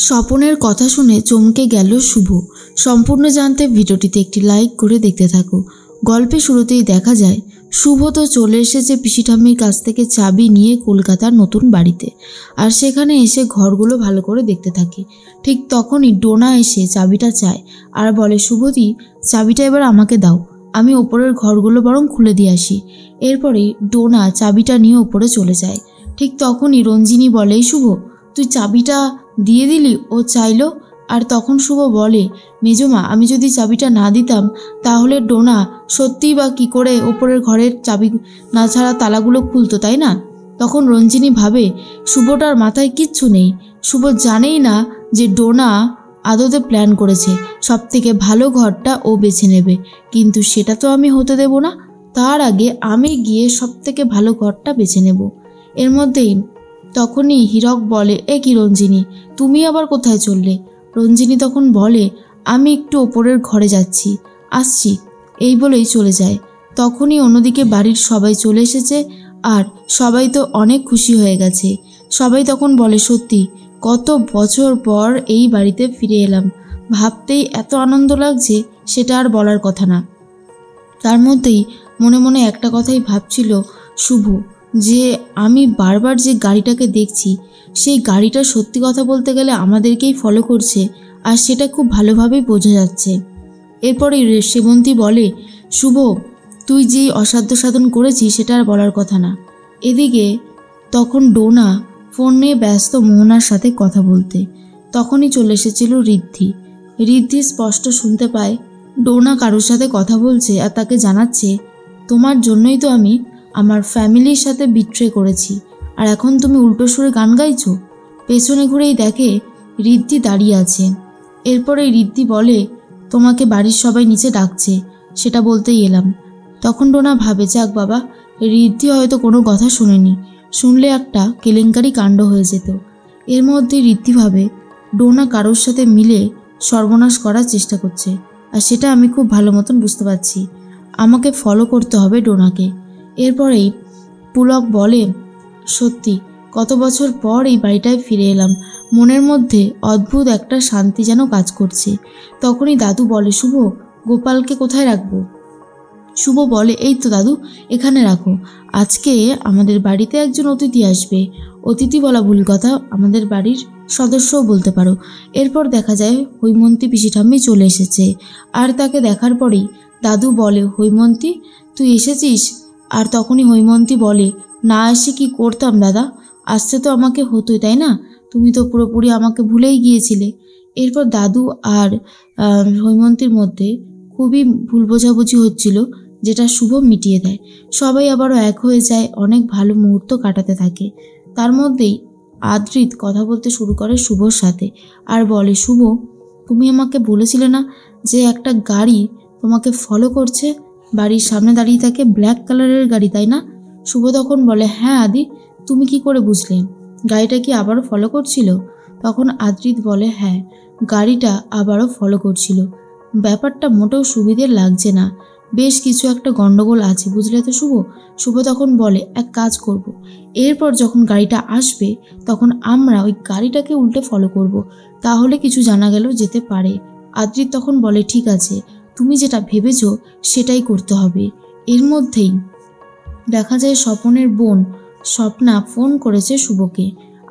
স্বপনের কথা শুনে চমকে গেল শুভ। সম্পূর্ণ জানতে ভিডিওটিতে একটি লাইক করে দেখতে থাকো। গল্পের শুরুতেই দেখা যায় শুভ তো চলে এসেছে পিসি ঠাম্মির কাছ থেকে চাবি নিয়ে কলকাতার নতুন বাড়িতে, আর সেখানে এসে ঘরগুলো ভালো করে দেখতে থাকে। ঠিক তখনই ডোনা এসে চাবিটা চায় আর বলে, শুভদি, চাবিটা এবার আমাকে দাও, আমি ওপরের ঘরগুলো বরং খুলে দিয়ে আসি। এরপরেই ডোনা চাবিটা নিয়ে ওপরে চলে যায়। ঠিক তখনই রঞ্জিনী বলে, শুভ, তুই চাবিটা দিয়ে দিলি, ও চাইলো। আর তখন শুভ বলে, মেজমা, আমি যদি চাবিটা না দিতাম তাহলে ডোনা সত্যিই বা কী করে ওপরের ঘরের চাবি না ছাড়া তালাগুলো খুলতো, তাই না? তখন রঞ্জিনী ভাবে শুভটার মাথায় কিচ্ছু নেই। শুভ জানেই না যে ডোনা আদতে প্ল্যান করেছে সব থেকে ভালো ঘরটা ও বেছে নেবে, কিন্তু সেটা তো আমি হতে দেব না। তার আগে আমি গিয়ে সব থেকে ভালো ঘরটা বেছে নেব। এর মধ্যেই তখনই হীরক বলে, এ কি রঞ্জিনী, তুমি আবার কোথায় চললে? রঞ্জিনী তখন বলে, আমি একটু ওপরের ঘরে যাচ্ছি, আসছি, এই বলেই চলে যায়। তখনই অন্যদিকে বাড়ির সবাই চলে এসেছে, আর সবাই তো অনেক খুশি হয়ে গেছে। সবাই তখন বলে, সত্যি কত বছর পর এই বাড়িতে ফিরে এলাম, ভাবতেই এত আনন্দ লাগছে, সেটা আর বলার কথা না। তার মধ্যেই মনে মনে একটা কথাই ভাবছিল শুভ, যে আমি বারবার যে গাড়িটাকে দেখছি, সেই গাড়িটা সত্যি কথা বলতে গেলে আমাদেরকেই ফলো করছে, আর সেটা খুব ভালোভাবেই বোঝা যাচ্ছে। এরপরে সেবন্তী বলে, শুভ, তুই যেই অসাধ্য সাধন করেছিস সেটা আর বলার কথা না। এদিকে তখন ডোনা ফোন নিয়ে ব্যস্ত মোহনার সাথে কথা বলতে। তখনই চলে এসেছিল ঋদ্ধি। ঋদ্ধি স্পষ্ট শুনতে পায় ডোনা কারোর সাথে কথা বলছে, আর তাকে জানাচ্ছে, তোমার জন্যই তো আমি আমার ফ্যামিলির সাথে বিট্রে করেছি, আর এখন তুমি উল্টো সুরে গান গাইছো। পেছনে ঘুরেই দেখে ঋদ্ধি দাঁড়িয়ে আছে। এরপরে ঋদ্ধি বলে, তোমাকে বাড়ির সবাই নিচে ডাকছে, সেটা বলতেই এলাম। তখন ডোনা ভাবে, যাক বাবা, ঋদ্ধি হয়তো কোনো কথা শুনেনি, শুনলে একটা কেলেঙ্কারি কাণ্ড হয়ে যেত। এর মধ্যে ঋদ্ধি ভাবে ডোনা কারোর সাথে মিলে সর্বনাশ করার চেষ্টা করছে, আর সেটা আমি খুব ভালো মতন বুঝতে পারছি। আমাকে ফলো করতে হবে ডোনাকে। এরপরেই পুলক বলে, সত্যি কত বছর পর এই বাড়িটায় ফিরে এলাম, মনের মধ্যে অদ্ভুত একটা শান্তি যেন কাজ করছে। তখনই দাদু বলে, শুভ, গোপালকে কোথায় রাখবো? শুভ বলে, এই তো দাদু, এখানে রাখো, আজকে আমাদের বাড়িতে একজন অতিথি আসবে। অতিথি বলা ভুল কথা, আমাদের বাড়ির সদস্যও বলতে পারো। এরপর দেখা যায় হৈমন্তী পিসি ঠাম্মি চলে এসেছে, আর তাকে দেখার পরেই দাদু বলে, হৈমন্তী, তুই এসেছিস? আর তখনই হৈমন্তী বলে, না এসে কি করতাম দাদা, আসতে তো আমাকে হতোই, তাই না? তুমি তো পুরোপুরি আমাকে ভুলেই গিয়েছিলে। এরপর দাদু আর হৈমন্তীর মধ্যে খুবই ভুল বোঝাবুঝি হচ্ছিল, যেটা শুভ মিটিয়ে দেয়। সবাই আবারও এক হয়ে যায়, অনেক ভালো মুহূর্ত কাটাতে থাকে। তার মধ্যেই আদ্রিত কথা বলতে শুরু করে শুভর সাথে, আর বলে, শুভ, তুমি আমাকে বলেছিলে না যে একটা গাড়ি তোমাকে ফলো করছে, বাড়ির সামনে দাঁড়িয়ে থাকে, ব্ল্যাক কালারের গাড়ি, তাই না? শুভ তখন বলে, হ্যাঁ আদি, তুমি কি করে বুঝলে? গাড়িটা কি আবারও ফলো করছিল? তখন আদ্রিত বলে, হ্যাঁ, গাড়িটা আবারও ফলো করছিল। ব্যাপারটা মোটেও সুবিধের লাগছে না, বেশ কিছু একটা গন্ডগোল আছে, বুঝলে তো শুভ? শুভ তখন বলে, এক কাজ করব, এরপর যখন গাড়িটা আসবে তখন আমরা ওই গাড়িটাকে উল্টে ফলো করব, তাহলে কিছু জানা গেল যেতে পারে। আদ্রিত তখন বলে, ঠিক আছে, তুমি যেটা ভেবেছো সেটাই করতে হবে। এর মধ্যেই দেখা যায় স্বপনের বোন স্বপ্না ফোন করেছে শুভকে,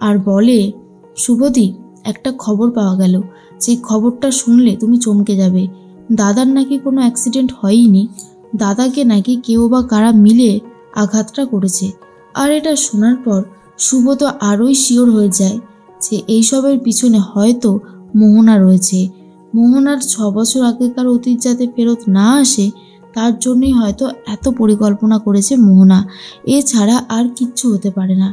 আর বলে, শুভদি, একটা খবর পাওয়া গেল, যে খবরটা শুনলে তুমি চমকে যাবে। দাদার নাকি কোনো অ্যাক্সিডেন্ট হয়নি, দাদাকে নাকি কেউ বা কারা মিলে আঘাতটা করেছে। আর এটা শোনার পর শুভ তো আরোই শিওর হয়ে যায় যে এইসবের পিছনে হয়তো মোহনা রয়েছে। মোহনার 6 বছর আগেকার অতীত যাতে ফেরত না আসে, তার জন্যই হয়তো এত পরিকল্পনা করেছে মোহনা, এছাড়া আর কিচ্ছু হতে পারে না।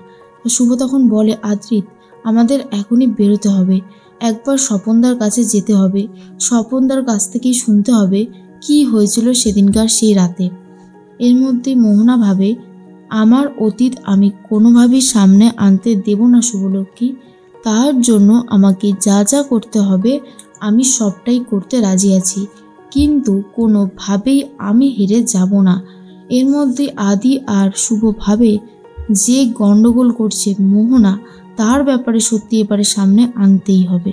শুভ তখন বলে, আদ্রিত, আমাদের এখনই বেরোতে হবে, একবার স্বপনদার কাছে যেতে হবে, স্বপনদার কাছ থেকেই শুনতে হবে কি হয়েছিল সেদিনকার সেই রাতে। এর মধ্যে মোহনা ভাবে, আমার অতীত আমি কোনোভাবেই সামনে আনতে দেব না শুভলক্ষ্মী, তার জন্য আমাকে যা যা করতে হবে আমি সবটাই করতে রাজি আছি, কিন্তু কোনোভাবেই আমি হেরে যাব না। এর মধ্যে আদি আর শুভ ভাবে যে গণ্ডগোল করছে মোহনা, তার ব্যাপারে সত্যি এবারে সামনে আনতেই হবে।